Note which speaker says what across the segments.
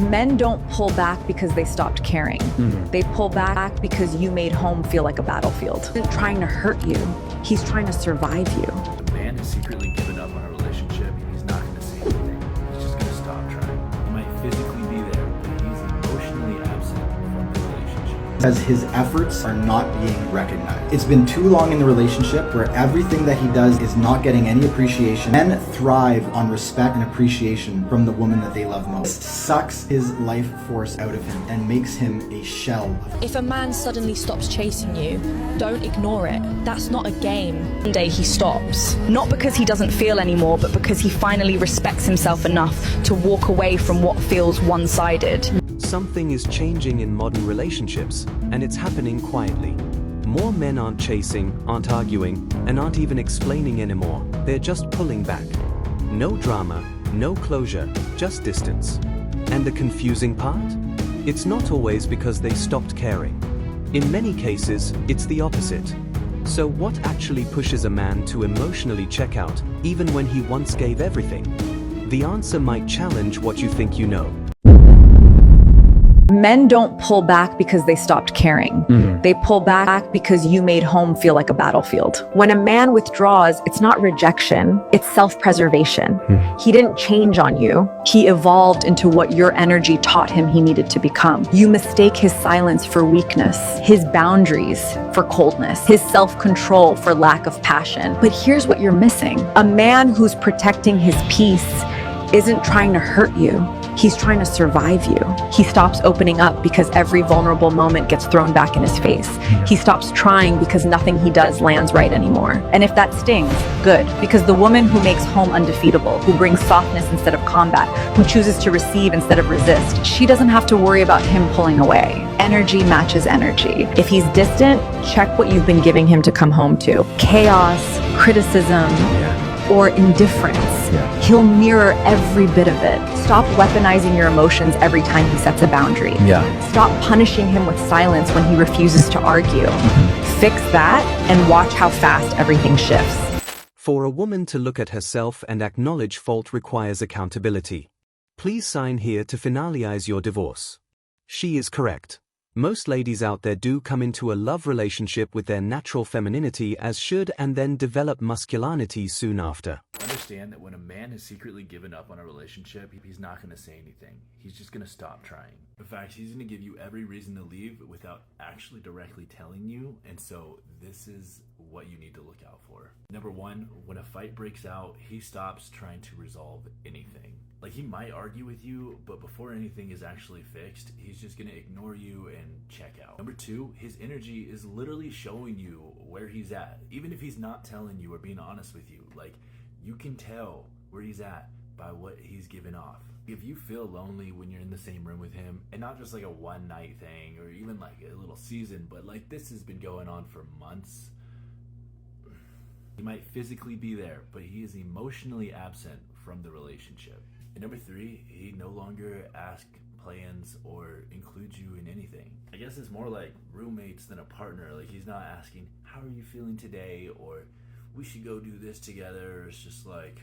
Speaker 1: Men don't pull back because they stopped caring. They pull back because you made home feel like a battlefield. He's not trying to hurt you. He's trying to survive you.
Speaker 2: The man has secretly given up on a relationship. He's not going to say anything. He's just going to stop trying. He might physically be there, but he's emotionally absent from the relationship.
Speaker 3: As his efforts are not being recognized. It's been too long in the relationship where everything that he does is not getting any appreciation. Men thrive on respect and appreciation from the woman that they love most. It sucks his life force out of him and makes him a shell of him.
Speaker 4: If a man suddenly stops chasing you, don't ignore it. That's not a game. One day he stops. Not because he doesn't feel anymore, but because he finally respects himself enough to walk away from what feels one-sided.
Speaker 5: Something is changing in modern relationships, and it's happening quietly. More men aren't chasing, aren't arguing, and aren't even explaining anymore. They're just pulling back. No drama, no closure, just distance. And the confusing part? It's not always because they stopped caring. In many cases, it's the opposite. So what actually pushes a man to emotionally check out, even when he once gave everything? The answer might challenge what you think you know.
Speaker 1: Men don't pull back because they stopped caring. They pull back because you made home feel like a battlefield. When a man withdraws, it's not rejection, it's self-preservation. He didn't change on you. He evolved into what your energy taught him he needed to become. You mistake his silence for weakness, his boundaries for coldness, his self-control for lack of passion. But here's what you're missing. A man who's protecting his peace isn't trying to hurt you. He's trying to survive you. He stops opening up because every vulnerable moment gets thrown back in his face. He stops trying because nothing he does lands right anymore. And if that stings, good. Because the woman who makes home undefeatable, who brings softness instead of combat, who chooses to receive instead of resist, she doesn't have to worry about him pulling away. Energy matches energy. If he's distant, check what you've been giving him to come home to. Chaos, criticism, or indifference. He'll mirror every bit of it. Stop weaponizing your emotions every time he sets a boundary. Stop punishing him with silence when he refuses to argue. Fix that and watch how fast everything shifts.
Speaker 5: For a woman to look at herself and acknowledge fault requires accountability. Please sign here to finalize your divorce. She is correct. Most ladies out there do come into a love relationship with their natural femininity as should and then develop masculinity soon after.
Speaker 2: Understand that when a man has secretly given up on a relationship, he's not going to say anything. He's just going to stop trying. In fact, he's going to give you every reason to leave without actually directly telling you. And so this is what you need to look out for. Number one, when a fight breaks out, he stops trying to resolve anything. Like, he might argue with you, but before anything is actually fixed, he's just going to ignore you and check out. Number two, his energy is literally showing you where he's at. Even if he's not telling you or being honest with you, like, you can tell where he's at by what he's giving off. If you feel lonely when you're in the same room with him, and not just like a one night thing or even like a little season, but like this has been going on for months, he might physically be there, but he is emotionally absent from the relationship. And number three, he no longer asks plans or includes you in anything. I guess it's more like roommates than a partner. Like, he's not asking, how are you feeling today? Or we should go do this together. It's just like,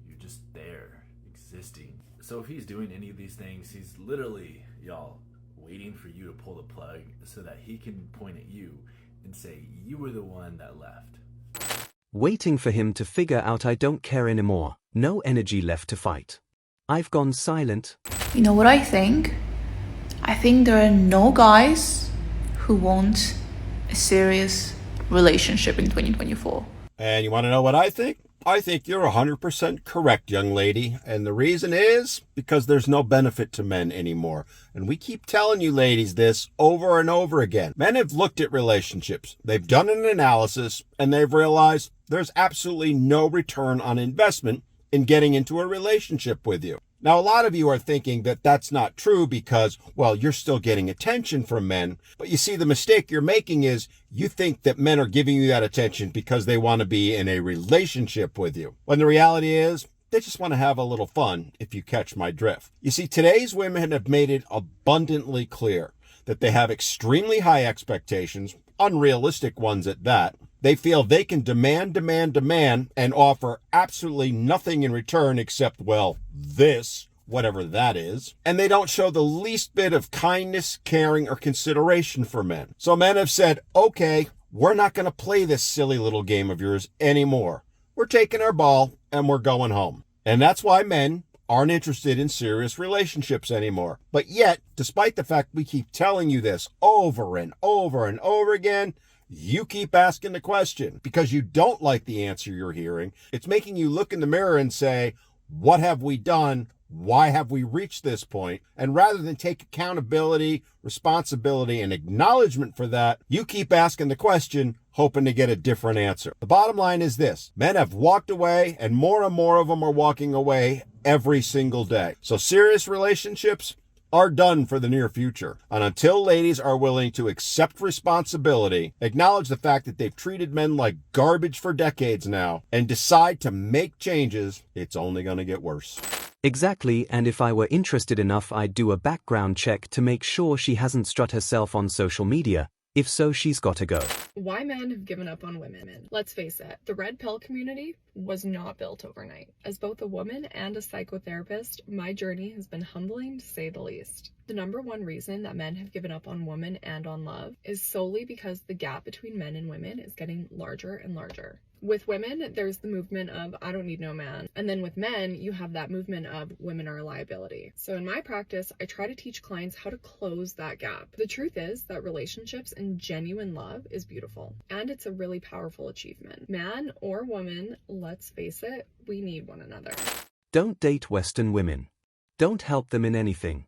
Speaker 2: you're just there, existing. So if he's doing any of these things, he's literally, y'all, waiting for you to pull the plug so that he can point at you and say, you were the one that left.
Speaker 5: Waiting for him to figure out I don't care anymore. No energy left to fight. I've gone silent.
Speaker 6: You know what I think? I think there are no guys who want a serious relationship in 2024.
Speaker 7: And you want to know what I think? I think you're 100% correct, young lady. And the reason is because there's no benefit to men anymore. And we keep telling you ladies this over and over again. Men have looked at relationships. They've done an analysis and they've realized there's absolutely no return on investment in getting into a relationship with you. Now, a lot of you are thinking that that's not true because, well, you're still getting attention from men. But you see, the mistake you're making is you think that men are giving you that attention because they want to be in a relationship with you. When the reality is, they just want to have a little fun, if you catch my drift. You see, today's women have made it abundantly clear that they have extremely high expectations, unrealistic ones at that. They feel they can demand, and offer absolutely nothing in return except, well, this whatever that is, and they don't show the least bit of kindness, caring, or consideration for men. So men have said, okay, we're not going to play this silly little game of yours anymore. We're taking our ball and we're going home. And that's why men aren't interested in serious relationships anymore. But yet, despite the fact we keep telling you this over and over and over again, you keep asking the question because you don't like the answer you're hearing. It's making you look in the mirror and say, what have we done? Why have we reached this point? And rather than take accountability, responsibility, and acknowledgement for that, you keep asking the question, hoping to get a different answer. The bottom line is this: men have walked away, and more of them are walking away every single day. So serious relationships are done for the near future. And until ladies are willing to accept responsibility, acknowledge the fact that they've treated men like garbage for decades now, and decide to make changes, it's only going to get worse.
Speaker 5: Exactly, and if I were interested enough, I'd do a background check to make sure she hasn't strut herself on social media. If so, she's got to go.
Speaker 8: Why men have given up on women. Let's face it, the red pill community was not built overnight. As both a woman and a psychotherapist, my journey has been humbling to say the least. The number one reason that men have given up on women and on love is solely because the gap between men and women is getting larger and larger. With women, there's the movement of I don't need no man. And then with men, you have that movement of women are a liability. So in my practice, I try to teach clients how to close that gap. The truth is that relationships and genuine love is beautiful. And it's a really powerful achievement. Man or woman, let's face it, we need one another.
Speaker 5: Don't date Western women. Don't help them in anything.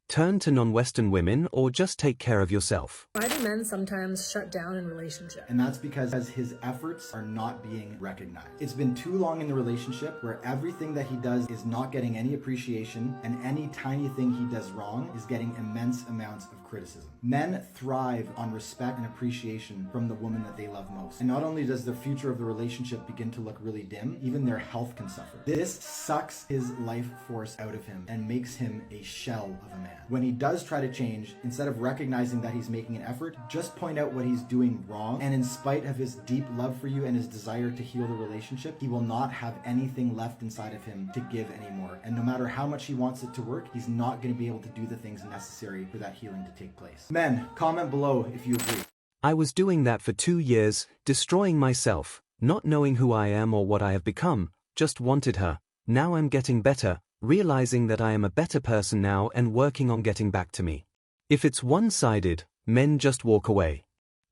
Speaker 5: Turn to non-Western women or just take care of yourself.
Speaker 9: Why do men sometimes shut down in relationships?
Speaker 3: And that's because his efforts are not being recognized. It's been too long in the relationship where everything that he does is not getting any appreciation, and any tiny thing he does wrong is getting immense amounts of criticism. Men thrive on respect and appreciation from the woman that they love most. And not only does the future of the relationship begin to look really dim, even their health can suffer. This sucks his life force out of him and makes him a shell of a man. When he does try to change, instead of recognizing that he's making an effort, just point out what he's doing wrong. And in spite of his deep love for you and his desire to heal the relationship, he will not have anything left inside of him to give anymore. And no matter how much he wants it to work, he's not going to be able to do the things necessary for that healing to take place. Men, comment below if you agree.
Speaker 5: I was doing that for 2 years, destroying myself, not knowing who I am or what I have become, just wanted her. Now I'm getting better, realizing that I am a better person now and working on getting back to me. If it's one-sided, men just walk away.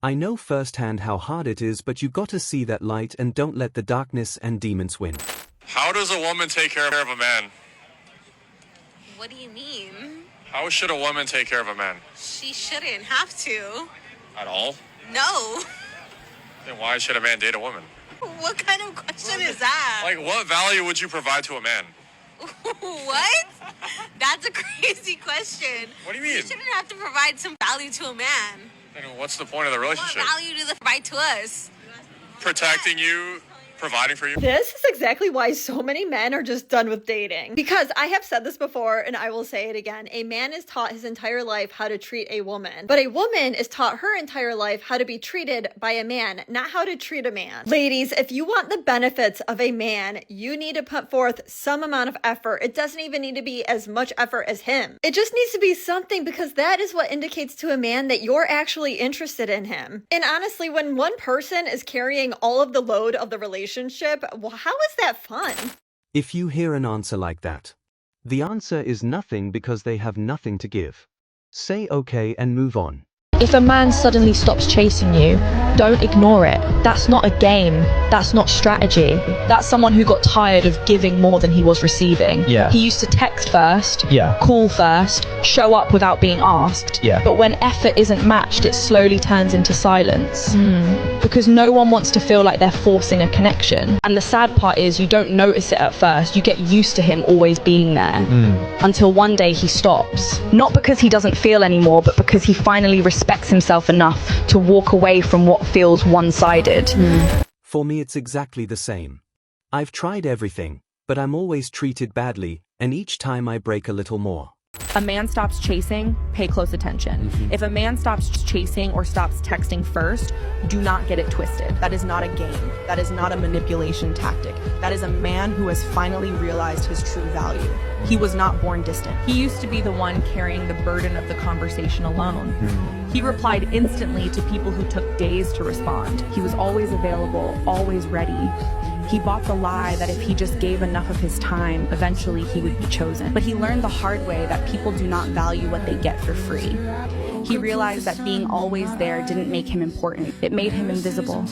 Speaker 5: I know firsthand how hard it is, but you gotta see that light and don't let the darkness and demons win.
Speaker 10: How does a woman take care of a man?
Speaker 11: What do you mean?
Speaker 10: How should a woman take care of a man?
Speaker 11: She shouldn't have to.
Speaker 10: At all?
Speaker 11: No.
Speaker 10: Then why should a man date a woman?
Speaker 11: What kind of question is that?
Speaker 10: Like, what value would you provide to a man?
Speaker 11: What? That's a crazy question.
Speaker 10: What do you mean?
Speaker 11: You shouldn't have to provide some value to a man.
Speaker 10: Then what's the point of the relationship?
Speaker 11: What value do they provide to us?
Speaker 10: Protecting you, providing for you.
Speaker 12: This is exactly why so many men are just done with dating. Because I have said this before and I will say it again. A man is taught his entire life how to treat a woman. But a woman is taught her entire life how to be treated by a man, not how to treat a man. Ladies, if you want the benefits of a man, you need to put forth some amount of effort. It doesn't even need to be as much effort as him. It just needs to be something, because that is what indicates to a man that you're actually interested in him. And honestly, when one person is carrying all of the load of the relationship, well, how is that fun?
Speaker 5: If you hear an answer like that, the answer is nothing, because they have nothing to give. Say okay and move on.
Speaker 4: If a man suddenly stops chasing you, don't ignore it. That's not a game. That's not strategy. That's someone who got tired of giving more than he was receiving.
Speaker 13: Yeah.
Speaker 4: He used to text first,
Speaker 13: Yeah.
Speaker 4: call first, show up without being asked.
Speaker 13: Yeah.
Speaker 4: But when effort isn't matched, it slowly turns into silence. Because no one wants to feel like they're forcing a connection. And the sad part is you don't notice it at first. You get used to him always being there. Until one day he stops. Not because he doesn't feel anymore, but because he finally respects himself enough to walk away from what feels one-sided.
Speaker 5: For me, it's exactly the same. I've tried everything, but I'm always treated badly, and each time I break a little more.
Speaker 4: A man stops chasing, pay close attention. If a man stops chasing or stops texting first, do not get it twisted. That is not a game. That is not a manipulation tactic. That is a man who has finally realized his true value. He was not born distant. He used to be the one carrying the burden of the conversation alone. He replied instantly to people who took days to respond. He was always available, always ready. He bought the lie that if he just gave enough of his time, eventually he would be chosen. But he learned the hard way that people do not value what they get for free. He realized that being always there didn't make him important. It made him invisible.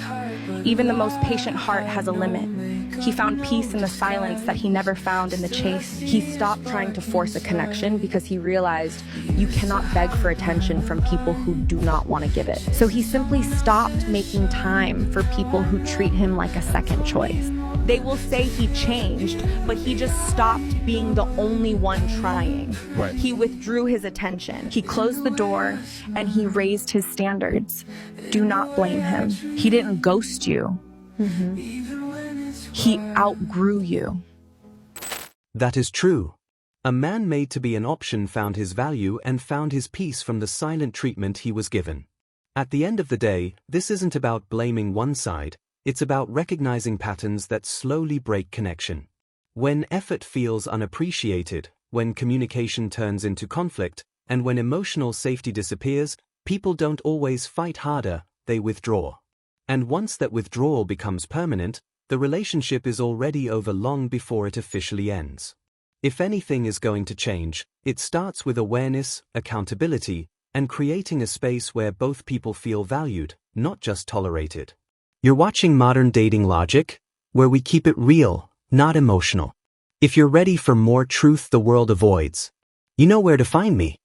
Speaker 4: Even the most patient heart has a limit. He found peace in the silence that he never found in the chase. He stopped trying to force a connection because he realized you cannot beg for attention from people who do not want to give it. So he simply stopped making time for people who treat him like a second choice. They will say he changed, but he just stopped being the only one trying.
Speaker 2: Right.
Speaker 4: He withdrew his attention. He closed the door and he raised his standards. Do not blame him. He didn't ghost you. He outgrew you.
Speaker 5: That is true. A man made to be an option found his value and found his peace from the silent treatment he was given. At the end of the day, this isn't about blaming one side, it's about recognizing patterns that slowly break connection. When effort feels unappreciated, when communication turns into conflict, and when emotional safety disappears, people don't always fight harder, they withdraw. And once that withdrawal becomes permanent, the relationship is already over long before it officially ends. If anything is going to change, it starts with awareness, accountability, and creating a space where both people feel valued, not just tolerated. You're watching Modern Dating Logic, where we keep it real, not emotional. If you're ready for more truth the world avoids, you know where to find me.